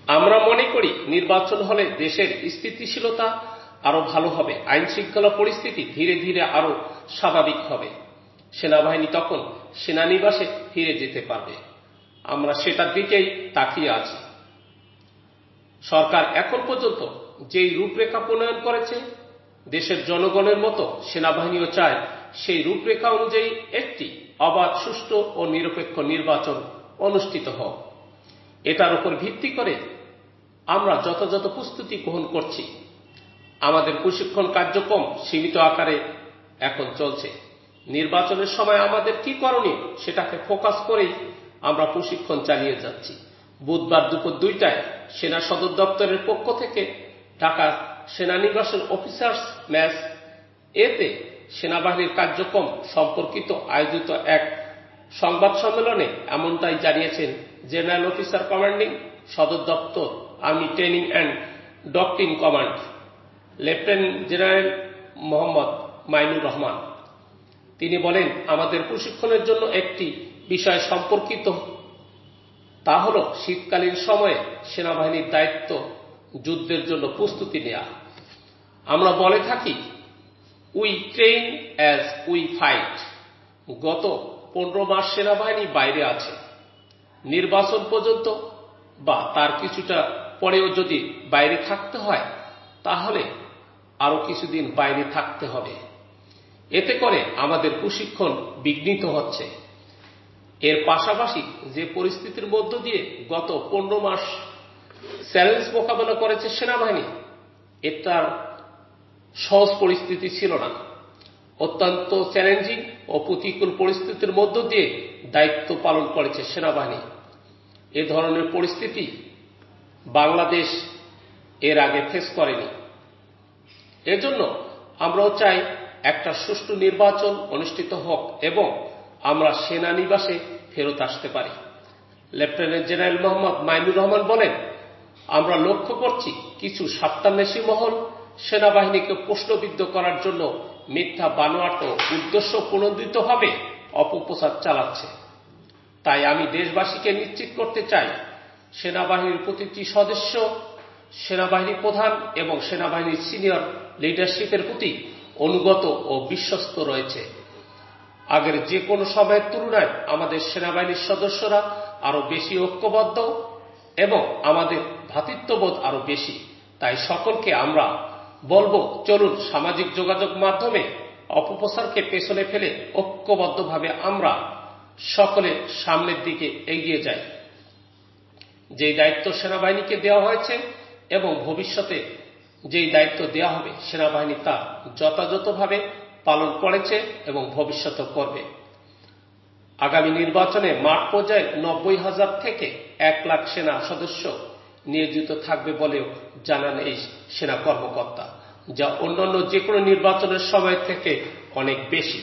আমরা মনে করি নির্বাচন হলে দেশের স্থিতিশীলতা আরো ভালো হবে, আইন শৃঙ্খলা পরিস্থিতি ধীরে ধীরে আরো স্বাভাবিক হবে, সেনাবাহিনী তখন সেনানিবাসে ফিরে যেতে পারবে। আমরা সেটার দিকেই তাকিয়ে আছি। সরকার এখন পর্যন্ত যেই রূপরেখা প্রণয়ন করেছে, দেশের জনগণের মতো সেনাবাহিনীও চায় সেই রূপরেখা অনুযায়ী একটি অবাধ, সুষ্ঠু ও নিরপেক্ষ নির্বাচন অনুষ্ঠিত হোক। এটার উপর ভিত্তি করে আমরা যথাযথ প্রস্তুতি গ্রহণ করছি। আমাদের প্রশিক্ষণ কার্যক্রম সীমিত আকারে এখন চলছে। নির্বাচনের সময় আমাদের কি করণীয় সেটাকে ফোকাস করেই আমরা প্রশিক্ষণ চালিয়ে যাচ্ছি। বুধবার দুপুর 2টায় সেনা সদর দপ্তরের পক্ষ থেকে ঢাকা সেনানিবাসের অফিসার্স মেস এতে সেনাবাহিনীর কার্যক্রম সম্পর্কিত আয়োজিত এক সংবাদ সম্মেলনে এমনটাই জানিয়েছেন জেনারেল অফিসার কমান্ডিং সদর দপ্তর, army training and doctrine command, lieutenant general Mohammad Mainur Rahman. তিনি বলেন, আমাদের প্রশিক্ষণের জন্য একটি বিষয় সম্পর্কিত, তা হল শীতকালীন সময়ে সেনাবাহিনীর দায়িত্ব যুদ্ধের জন্য প্রস্তুতি নেওয়া। আমরা বলে থাকি, we train as we fight. গত 15 মাস সেনাবাহিনী বাইরে আছে। নির্বাচন পর্যন্ত বা তার কিছুটা পরেও যদি বাইরে থাকতে হয়, তাহলে আরো কিছুদিন বাইরে থাকতে হবে। এতে করে আমাদের প্রশিক্ষণ বিঘ্নিত হচ্ছে। এর পাশাপাশি যে পরিস্থিতির মধ্য দিয়ে গত 15 মাস চ্যালেঞ্জ মোকাবেলা করেছে সেনাবাহিনী, এটার সহজ পরিস্থিতি ছিল না। অত্যন্ত চ্যালেঞ্জিং ও প্রতিকূল পরিস্থিতির মধ্য দিয়ে দায়িত্ব পালন করেছে সেনাবাহিনী। এ ধরনের পরিস্থিতি বাংলাদেশ এর আগে ফেস করেনি। এজন্য আমরাও চাই একটা সুষ্ঠু নির্বাচন অনুষ্ঠিত হোক এবং আমরা সেনানিবাসে ফেরত আসতে পারি। লেফটেন্যান্ট জেনারেল মোহাম্মদ মাইনুর রহমান বলেন, আমরা লক্ষ্য করছি কিছু স্বার্থান্বেষী মহল সেনাবাহিনীকে প্রশ্নবিদ্ধ করার জন্য মিথ্যা, বানোয়াট ও উদ্দেশ্য প্রণোদিতভাবে অপপ্রচার চালাচ্ছে। তাই আমি দেশবাসীকে নিশ্চিত করতে চাই, সেনাবাহিনীর প্রতিটি সদস্য, সেনাবাহিনী প্রধান এবং সেনাবাহিনীর সিনিয়র লিডারশিপের প্রতি অনুগত ও বিশ্বস্ত রয়েছে। আগের যে কোনো সময়ের তুলনায় আমাদের সেনাবাহিনীর সদস্যরা আরো বেশি ঐক্যবদ্ধ এবং আমাদের ভ্রাতৃত্ববোধ আরো বেশি। তাই সকলকে আমরা বলবো, চলুন সামাজিক যোগাযোগ মাধ্যমে অপপ্রচারকে পেছনে ফেলে ঐক্যবদ্ধভাবে আমরা সকলে সামনের দিকে এগিয়ে যাই। যেই দায়িত্ব সেনাবাহিনীকে দেওয়া হয়েছে এবং ভবিষ্যতে যেই দায়িত্ব দেওয়া হবে, সেনাবাহিনী তা যথাযথভাবে পালন করেছে এবং ভবিষ্যতে করবে। আগামী নির্বাচনে মাঠ পর্যায়ে 90,000 থেকে 1 লাখ সেনা সদস্য নিয়োজিত থাকবে বলেও জানান এই সেনা কর্মকর্তা, যা অন্যান্য যে কোনো নির্বাচনের সময় থেকে অনেক বেশি।